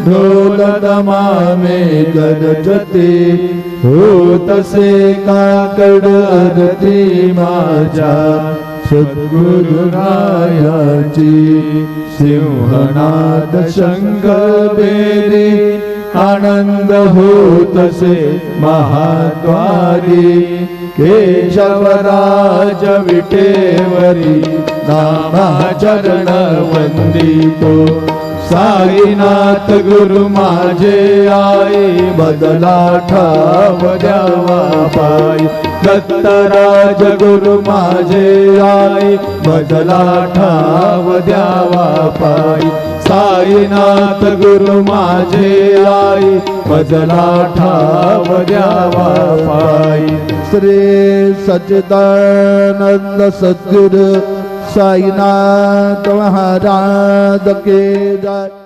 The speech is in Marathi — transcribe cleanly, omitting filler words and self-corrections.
ढोल दमामे गरजते होतसे काकड आरती माझ्या सद्गुरुरायाची सिंहनाद शंख बेरी आनंद होतसे महाद्वारी केशवराज विटेवरी नामाचरण वंदितो साईनाथ गुरु माझे आई बदला ठाव द्यावा पायी दत्तराज गुरु माझे आई बदला ठाव द्यावा पायी साईनाथ गुरु माझे आई बदला ठाव द्यावा पायी श्री सच्चिदानंद सद्गुरु साईनाथ महाराज के जय।